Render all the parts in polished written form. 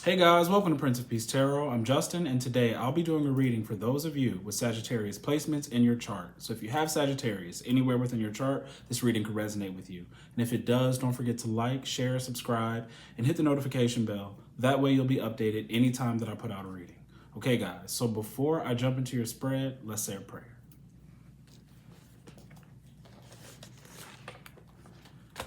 Hey guys, welcome to Prince of Peace Tarot. I'm Justin, and today I'll be doing a reading for those of you with Sagittarius placements in your chart. So if you have Sagittarius anywhere within your chart, this reading could resonate with you. And if it does, don't forget to like, share, subscribe, and hit the notification bell. That way you'll be updated anytime that I put out a reading. Okay guys, so before I jump into your spread, let's say a prayer.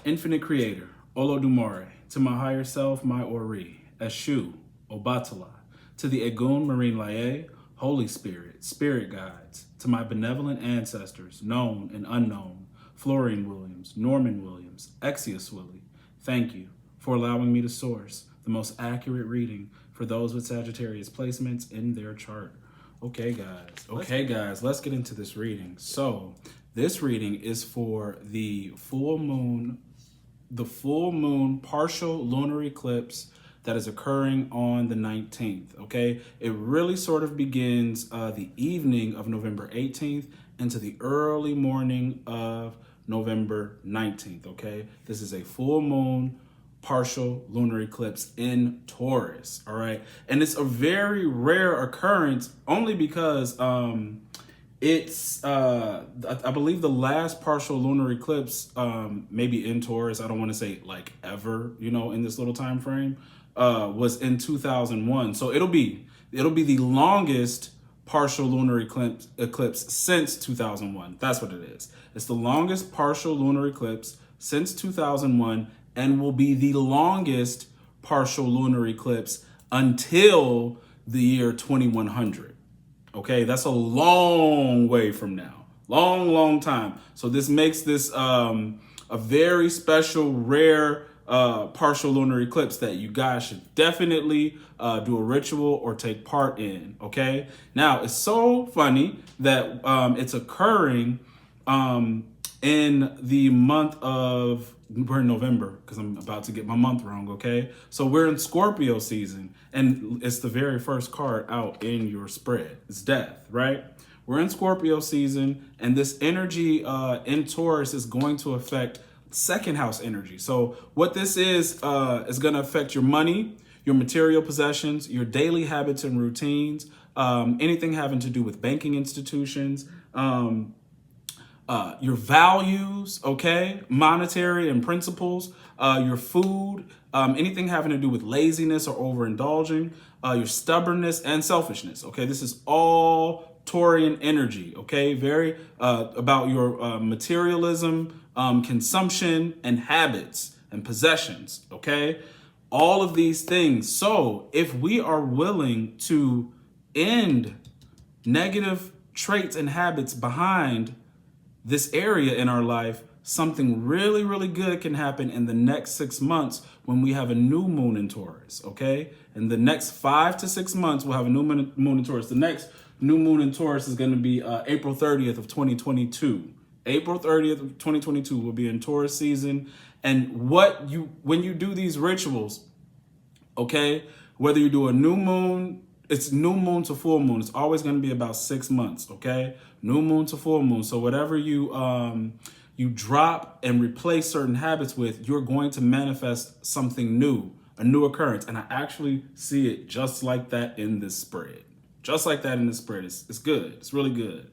Infinite Creator, Olodumare, to my higher self, my Ori, Eshu, Obatala, to the Egun Marine Laye, Holy Spirit, Spirit Guides, to my benevolent ancestors, known and unknown, Florian Williams, Norman Williams, Exius Willie, thank you for allowing me to source the most accurate reading for those with Sagittarius placements in their chart. Okay, guys, let's get into this reading. So this reading is for the full moon partial lunar eclipse that is occurring on the 19th, okay? It really sort of begins the evening of November 18th into the early morning of November 19th, okay? This is a full moon partial lunar eclipse in Taurus, all right? And it's a very rare occurrence only because it's, I believe the last partial lunar eclipse, maybe in Taurus, I don't want to say like ever, you know, in this little time frame, was in 2001. So it'll be the longest partial lunar eclipse since 2001. That's what it is. It's the longest partial lunar eclipse since 2001 and will be the longest partial lunar eclipse until the year 2100. Okay, that's a long way from now. Long time. So this makes this a very special, rare partial lunar eclipse that you guys should definitely do a ritual or take part in, okay? Now, it's so funny that it's occurring in the month of, we're in November because I'm about to get my month wrong, okay? So we're in Scorpio season, and it's the very first card out in your spread. It's death, right? We're in Scorpio season, and this energy in Taurus is going to affect second house energy. So what this is going to affect your money, your material possessions, your daily habits and routines, anything having to do with banking institutions, your values, okay, monetary and principles, your food, anything having to do with laziness or overindulging, your stubbornness and selfishness, okay? This is all Taurian energy, okay? Very about your materialism, consumption, and habits and possessions, okay? All of these things. So if we are willing to end negative traits and habits behind this area in our life, something really, really good can happen in the next 6 months when we have a new moon in Taurus, okay? In the next 5 to 6 months, we'll have a new moon in Taurus. The next new moon in Taurus is going to be April 30th of 2022. April 30th of 2022 will be in Taurus season. And when you do these rituals, okay, whether you do a new moon, it's new moon to full moon. It's always going to be about 6 months, okay? New moon to full moon. So whatever you drop and replace certain habits with, you're going to manifest something new, a new occurrence. And I actually see it just like that in this spread. Just like that in this spread. It's good. It's really good.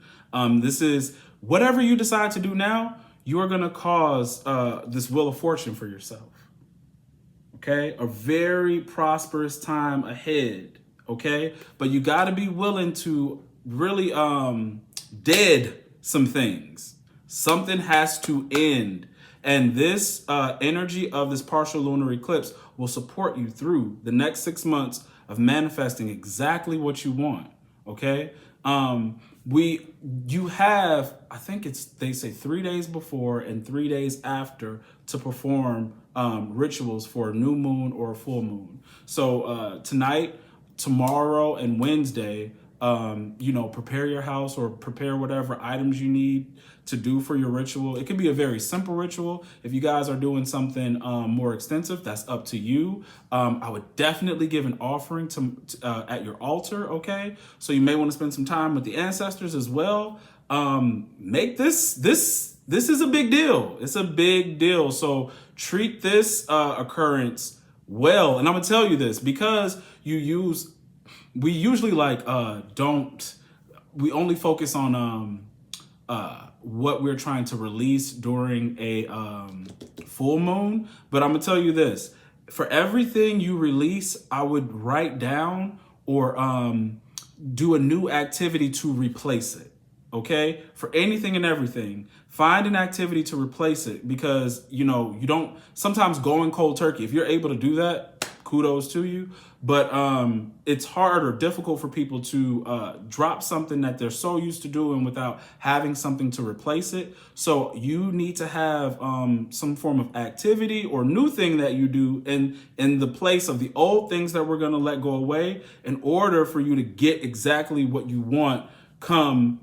This is whatever you decide to do now, you are going to cause this wheel of fortune for yourself. Okay? A very prosperous time ahead. Okay? But you got to be willing to really dead some things. Something has to end. And this energy of this partial lunar eclipse will support you through the next 6 months of manifesting exactly what you want. Okay? You have, I think they say 3 days before and 3 days after to perform rituals for a new moon or a full moon. So tonight, tomorrow, and Wednesday, prepare your house or prepare whatever items you need to do for your ritual. It could be a very simple ritual. If you guys are doing something more extensive, that's up to you. I would definitely give an offering at your altar, okay? So you may want to spend some time with the ancestors as well. Make this is a big deal. It's a big deal. So treat this occurrence well. And I'm gonna tell you this, because we usually we only focus on what we're trying to release during a full moon. But I'm gonna tell you this, for everything you release, I would write down or do a new activity to replace it. Okay, for anything and everything, find an activity to replace it, because you don't sometimes going cold turkey. If you're able to do that, kudos to you. But it's hard or difficult for people to drop something that they're so used to doing without having something to replace it. So you need to have some form of activity or new thing that you do in the place of the old things that we're going to let go away, in order for you to get exactly what you want come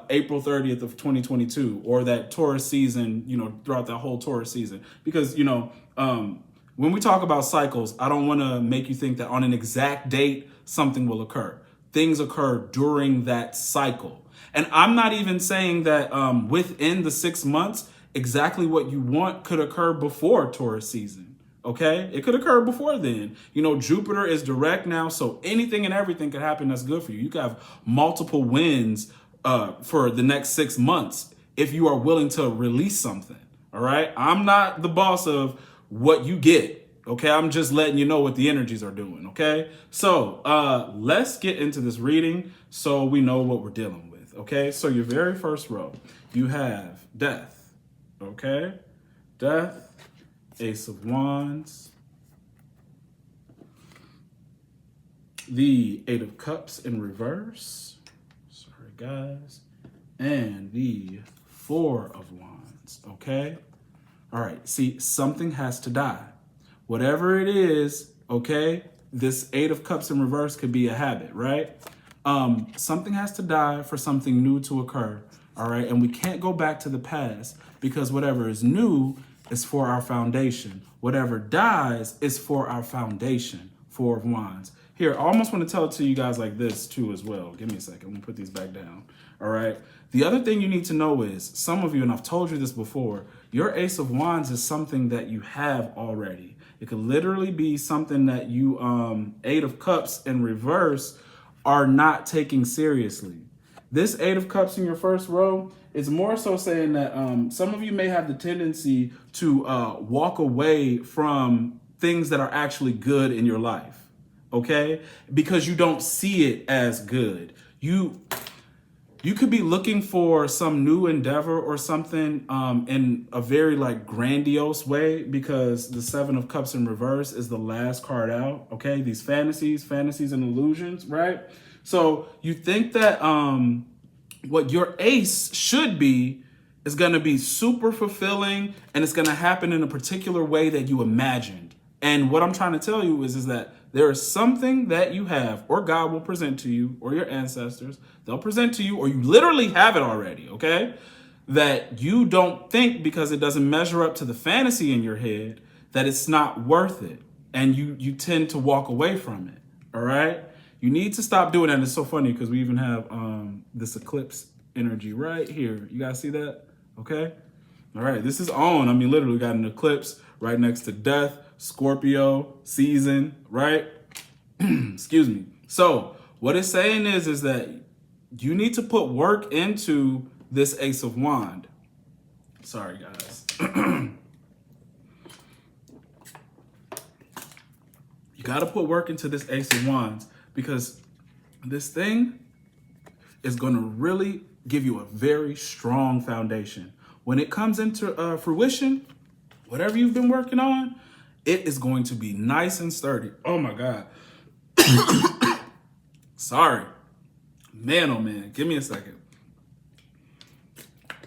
April 30th of 2022, or that Taurus season, throughout that whole Taurus season. Because, when we talk about cycles, I don't want to make you think that on an exact date something will occur. Things occur during that cycle. And I'm not even saying that within the 6 months, exactly what you want could occur before Taurus season. Okay, it could occur before then. Jupiter is direct now, so anything and everything could happen that's good for you. You could have multiple wins for the next 6 months if you are willing to release something. All right, I'm not the boss of what you get. Okay, I'm just letting you know what the energies are doing. Okay, so let's get into this reading so we know what we're dealing with. Okay, so your very first row, you have Death. Okay, Death. Ace of Wands, the Eight of Cups in reverse, sorry guys, and the Four of Wands, okay? All right, see, something has to die. Whatever it is, okay, this Eight of Cups in reverse could be a habit, right? Something has to die for something new to occur, all right? And we can't go back to the past, because whatever is new is for our foundation. Whatever dies is for our foundation. Four of Wands. Here, I almost want to tell it to you guys like this too as well. Give me a second. Let me put these back down. All right. The other thing you need to know is, some of you, and I've told you this before, your Ace of Wands is something that you have already. It could literally be something that you, Eight of Cups in reverse, are not taking seriously. This Eight of Cups in your first row is more so saying that some of you may have the tendency to walk away from things that are actually good in your life, okay? Because you don't see it as good. You could be looking for some new endeavor or something in a very grandiose way, because the Seven of Cups in reverse is the last card out, okay? These fantasies and illusions, right? So you think that what your ace should be is going to be super fulfilling, and it's going to happen in a particular way that you imagined. And what I'm trying to tell you is that there is something that you have, or God will present to you, or your ancestors, they'll present to you, or you literally have it already, okay? That you don't think, because it doesn't measure up to the fantasy in your head, that it's not worth it. And you tend to walk away from it, all right? You need to stop doing that. And it's so funny because we even have this eclipse energy right here. You guys see that? Okay. All right. This is on. I mean, literally got an eclipse right next to Death, Scorpio season, right? Excuse me. So what it's saying is that you need to put work into this Ace of Wand. Sorry, guys. You got to put work into this Ace of Wands, because this thing is going to really give you a very strong foundation. When it comes into fruition, whatever you've been working on, it is going to be nice and sturdy. Oh my God. Sorry. Man, oh man. Give me a second.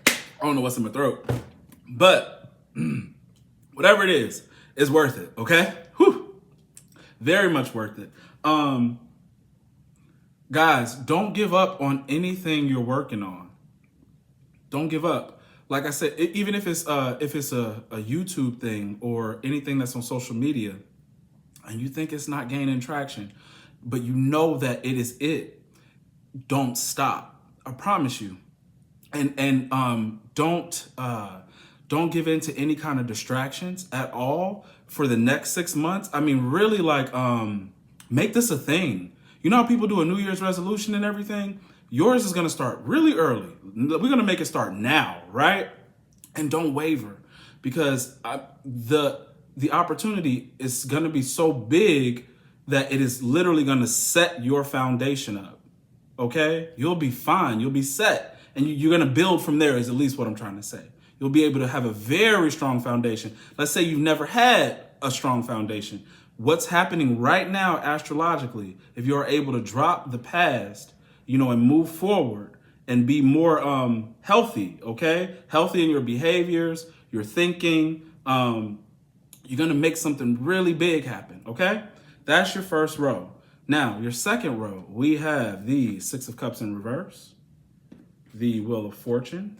I don't know what's in my throat. But whatever it is, it's worth it, okay? Whew. Very much worth it. Guys, don't give up on anything you're working on. Don't give up. Like I said, even if it's a YouTube thing or anything that's on social media, and you think it's not gaining traction, but you know that it is it, don't stop. I promise you. And don't Don't give in to any kind of distractions at all for the next 6 months. I mean, really, like, make this a thing. You know how people do a New Year's resolution and everything? Yours is going to start really early. We're going to make it start now, right? And don't waver, because the opportunity is going to be so big that it is literally going to set your foundation up. Okay? You'll be fine. You'll be set. And you're going to build from there, is at least what I'm trying to say. You'll be able to have a very strong foundation. Let's say you've never had a strong foundation. What's happening right now astrologically, if you're able to drop the past, and move forward and be more healthy, okay? Healthy in your behaviors, your thinking, you're going to make something really big happen, okay? That's your first row. Now, your second row, we have the Six of Cups in reverse, the Wheel of Fortune,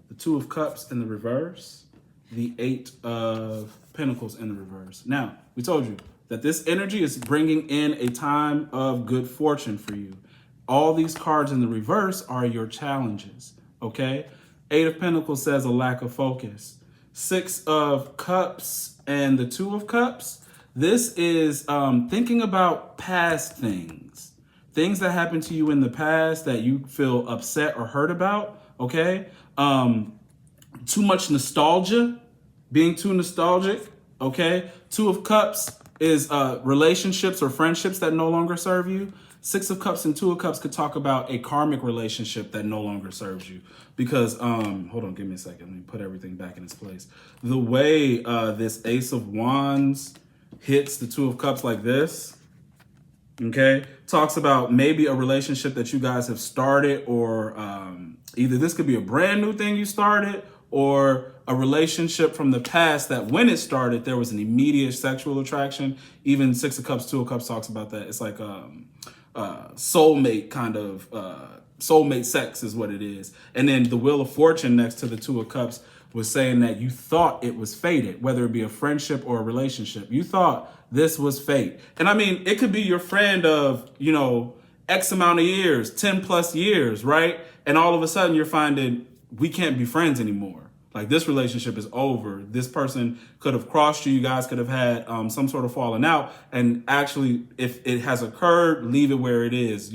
the Two of Cups in the reverse, the Eight of Pentacles in the reverse. Now, we told you that this energy is bringing in a time of good fortune for you. All these cards in the reverse are your challenges, okay? Eight of Pentacles says a lack of focus. Six of Cups and the Two of Cups, this is thinking about past things that happened to you in the past that you feel upset or hurt about, okay? Too much nostalgia, being too nostalgic, okay? Two of Cups is relationships or friendships that no longer serve you. Six of Cups and Two of Cups could talk about a karmic relationship that no longer serves you. Because, hold on, give me a second. Let me put everything back in its place. The way this Ace of Wands hits the Two of Cups like this, okay, talks about maybe a relationship that you guys have started, or either this could be a brand new thing you started, or a relationship from the past that when it started, there was an immediate sexual attraction. Even Six of Cups, Two of Cups talks about that. It's like soulmate kind of, soulmate sex is what it is. And then the Wheel of Fortune next to the Two of Cups was saying that you thought it was fated, whether it be a friendship or a relationship. You thought this was fate. And I mean, it could be your friend of, X amount of years, 10 plus years, right? And all of a sudden you're finding we can't be friends anymore. Like, this relationship is over. This person could have crossed you. You guys could have had some sort of falling out. And actually, if it has occurred, leave it where it is.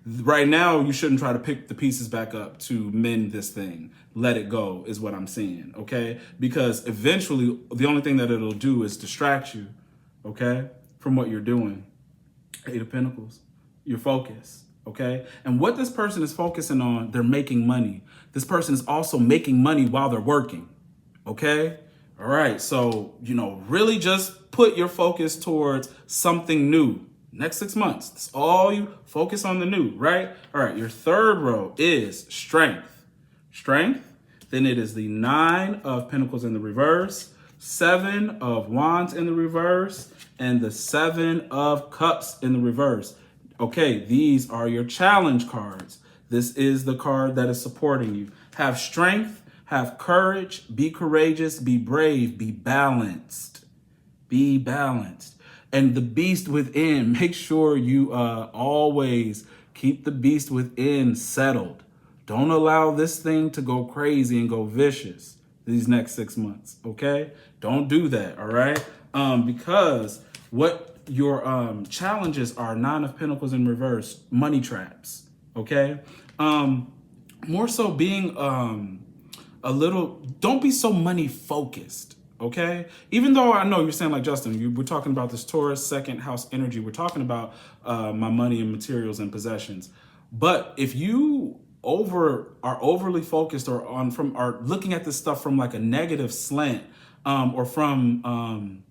Right now, you shouldn't try to pick the pieces back up to mend this thing. Let it go is what I'm saying, okay? Because eventually, the only thing that it'll do is distract you, okay, from what you're doing. Eight of Pentacles, your focus. Okay. And what this person is focusing on, they're making money. This person is also making money while they're working. Okay. All right. So, really just put your focus towards something new. Next 6 months. That's all you focus on, the new, right? All right. Your third row is strength. Strength. Then it is the Nine of Pentacles in the reverse, Seven of Wands in the reverse, and the Seven of Cups in the reverse. Okay, these are your challenge cards. This is the card that is supporting you. Have strength, have courage, be courageous, be brave, be balanced. Be balanced. And the beast within, make sure you always keep the beast within settled. Don't allow this thing to go crazy and go vicious these next 6 months, okay? Don't do that, all right? Because what your challenges are Nine of Pentacles in reverse, money traps, okay? More so being don't be so money focused, okay? Even though I know you're saying, like, Justin, we're talking about this Taurus second house energy. We're talking about my money and materials and possessions. But if you are overly focused or are looking at this stuff from like a negative slant, or from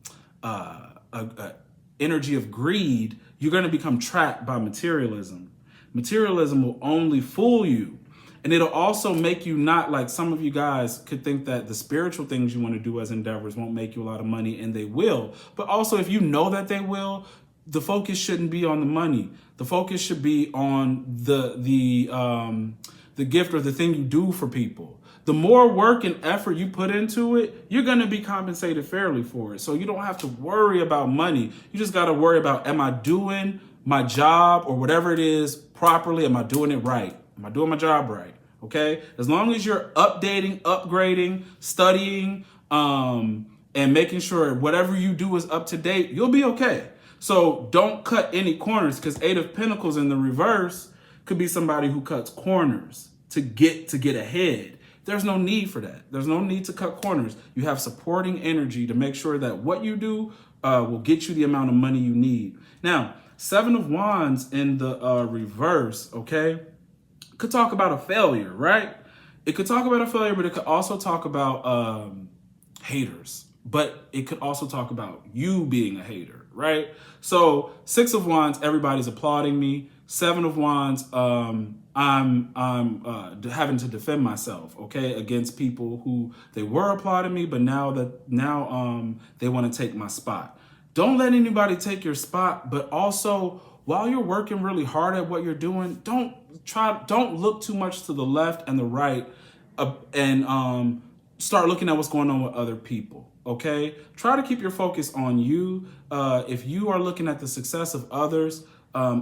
a energy of greed, you're going to become trapped by materialism. Materialism will only fool you. And it'll also make you not, like, some of you guys could think that the spiritual things you want to do as endeavors won't make you a lot of money, and they will. But also, if you know that they will, the focus shouldn't be on the money. The focus should be on the gift or the thing you do for people. The more work and effort you put into it, you're going to be compensated fairly for it. So you don't have to worry about money. You just got to worry about, am I doing my job or whatever it is properly? Am I doing it right? Am I doing my job right? okay? As long as you're updating, upgrading, studying, and making sure whatever you do is up to date, you'll be okay. So don't cut any corners, because 8 of Pentacles in the reverse could be somebody who cuts corners to get ahead. There's no need for that. There's no need to cut corners. You have supporting energy to make sure that what you do will get you the amount of money you need. Now, 7 of Wands in the reverse, okay, could talk about a failure, right? It could talk about a failure, but it could also talk about haters. But it could also talk about you being a hater, right? So 6 of Wands, everybody's applauding me. 7 of Wands, I'm having to defend myself, okay, against people who they were applauding me, but now they want to take my spot. Don't let anybody take your spot, but also while you're working really hard at what you're doing, don't look too much to the left and the right, and start looking at what's going on with other people. Okay, try to keep your focus on you. If you are looking at the success of others,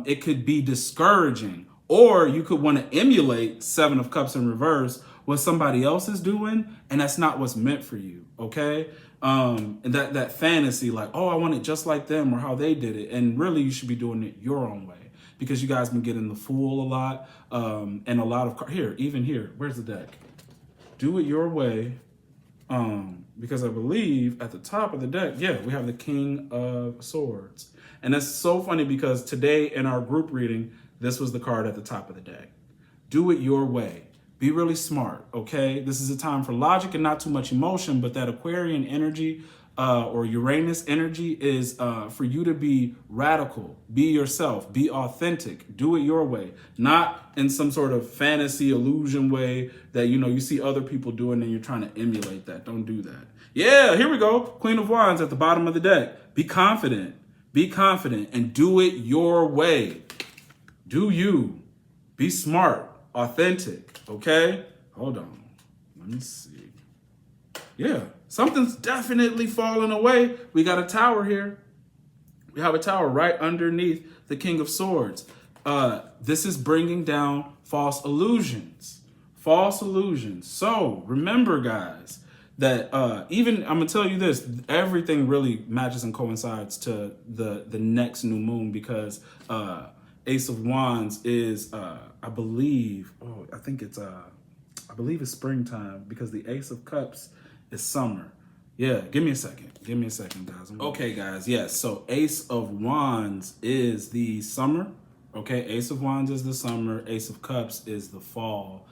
it could be discouraging, or you could want to emulate 7 of Cups in reverse, what somebody else is doing, and that's not what's meant for you. Okay, and that fantasy, like, oh, I want it just like them or how they did it, and really you should be doing it your own way, because you guys been getting the Fool a lot, and a lot of even here. Where's the deck? Do it your way. Because I believe at the top of the deck, yeah, we have the King of Swords. And that's so funny because today in our group reading, this was the card at the top of the deck. Do it your way. Be really smart, okay? This is a time for logic and not too much emotion, but that Aquarian energy or Uranus energy is for you to be radical, be yourself, be authentic, do it your way, not in some sort of fantasy illusion way that, you know, you see other people doing and you're trying to emulate that. Don't do that. Yeah, here we go. Queen of Wands at the bottom of the deck. Be confident, and do it your way. Do you. Be smart, authentic, okay? Hold on. Let me see. Yeah, something's definitely falling away. We got a tower here. We have a tower right underneath the King of Swords. This is bringing down false illusions. False illusions. So remember, guys, that even, I'm going to tell you this, everything really matches and coincides to the next new moon, because Ace of Wands is, I believe it's springtime, because the Ace of Cups is summer. Yeah, give me a second, guys. Okay, guys, yes, so Ace of Wands is the summer, okay? Ace of Wands is the summer, Ace of Cups is the fall.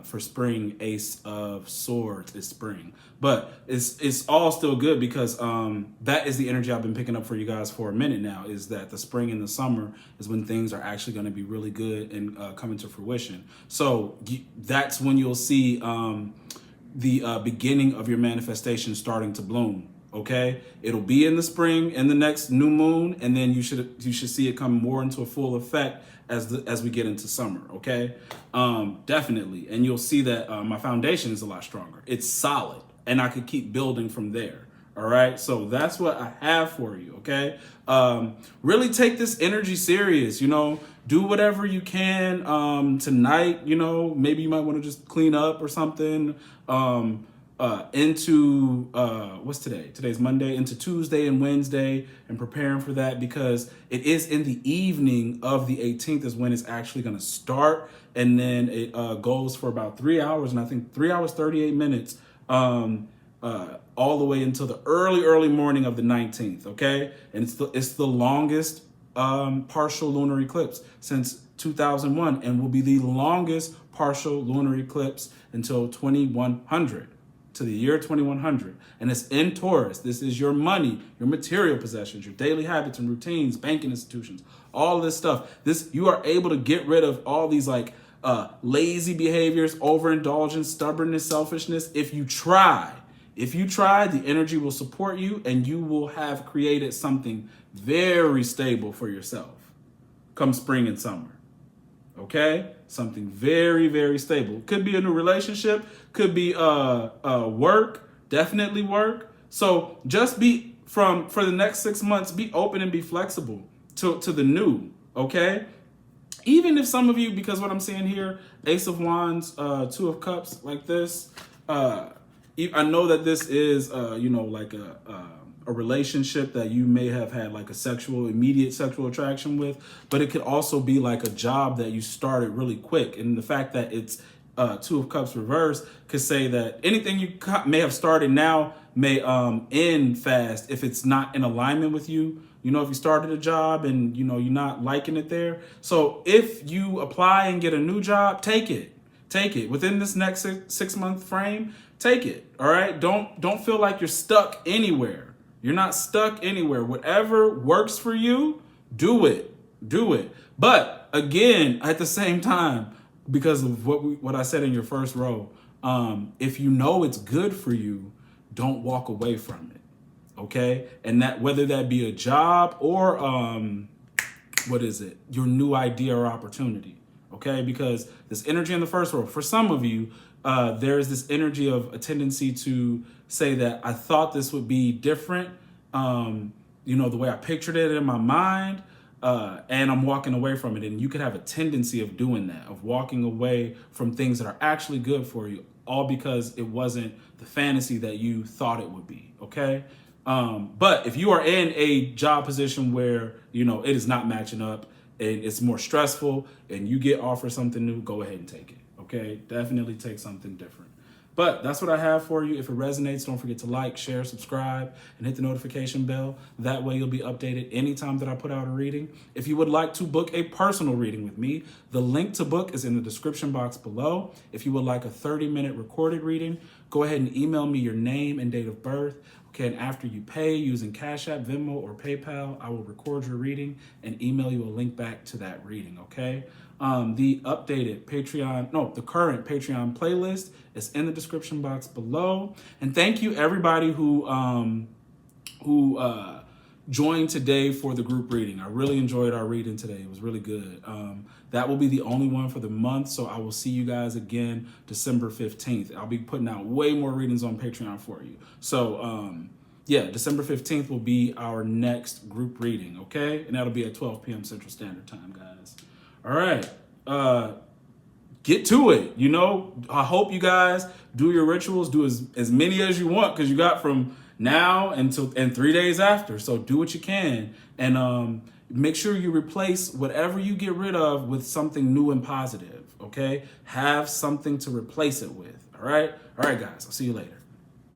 For spring, Ace of Swords is spring. But it's all still good, because that is the energy I've been picking up for you guys for a minute now, is that the spring and the summer is when things are actually going to be really good and coming to fruition. So that's when you'll see the beginning of your manifestation starting to bloom. Okay, it'll be in the spring and the next new moon, and then you should see it come more into a full effect as we get into summer. Okay, definitely, and you'll see that my foundation is a lot stronger. It's solid, and I could keep building from there. All right, so that's what I have for you. Okay, really take this energy serious. You know, do whatever you can tonight. You know, maybe you might want to just clean up or something. Into what's today? Today's Monday, into Tuesday and Wednesday, and preparing for that, because it is in the evening of the 18th is when it's actually going to start, and then it goes for about 3 hours, and I think 3 hours 38 minutes all the way until the early morning of the 19th. Okay, and it's the longest partial lunar eclipse since 2001, and will be the longest partial lunar eclipse until 2100. To the year 2100, and it's in Taurus. This is your money, your material possessions, your daily habits and routines, banking institutions, all of this stuff. You are able to get rid of all these like lazy behaviors, overindulgence, stubbornness, selfishness. If you try, the energy will support you, and you will have created something very stable for yourself come spring and summer. Okay, something very, very stable. Could be a new relationship, could be work, definitely work. So just be for the next 6 months, be open and be flexible to the new. Okay, even if some of you, because what I'm seeing here, Ace of Wands, Two of Cups, like this, I know that this is, you know, like a relationship that you may have had like a immediate sexual attraction with, but it could also be like a job that you started really quick. And the fact that it's Two of Cups reversed could say that anything you may have started now may end fast if it's not in alignment with you. You know, if you started a job and, you know, you're not liking it there. So if you apply and get a new job, take it. Take it. Within this next 6-month frame, take it. All right? Don't feel like you're stuck anywhere. You're not stuck anywhere. Whatever works for you, do it. Do it. But again, at the same time, because of what I said in your first row, if you know it's good for you, don't walk away from it. Okay? And that, whether that be a job or your new idea or opportunity. Okay? Because this energy in the first row, for some of you, there's this energy of a tendency to say that I thought this would be different, you know, the way I pictured it in my mind, and I'm walking away from it. And you could have a tendency of doing that, of walking away from things that are actually good for you, all because it wasn't the fantasy that you thought it would be, okay? But if you are in a job position where, you know, it is not matching up and it's more stressful and you get offered something new, go ahead and take it, okay? Definitely take something different. But that's what I have for you. If it resonates, don't forget to like, share, subscribe, and hit the notification bell. That way you'll be updated anytime that I put out a reading. If you would like to book a personal reading with me, the link to book is in the description box below. If you would like a 30-minute recorded reading, go ahead and email me your name and date of birth. Okay, and after you pay using Cash App, Venmo, or PayPal, I will record your reading and email you a link back to that reading, okay? The updated the current Patreon playlist is in the description box below. And thank you everybody who joined today for the group reading. I really enjoyed our reading today. It was really good. That will be the only one for the month, so I will see you guys again December 15th. I'll be putting out way more readings on Patreon for you. So, yeah, December 15th will be our next group reading, okay? And that'll be at 12 p.m. Central Standard Time, guys. All right. Get to it. You know, I hope you guys do your rituals, do as many as you want, because you got from now and 3 days after. So do what you can, and make sure you replace whatever you get rid of with something new and positive. Okay, have something to replace it with. All right, guys. I'll see you later.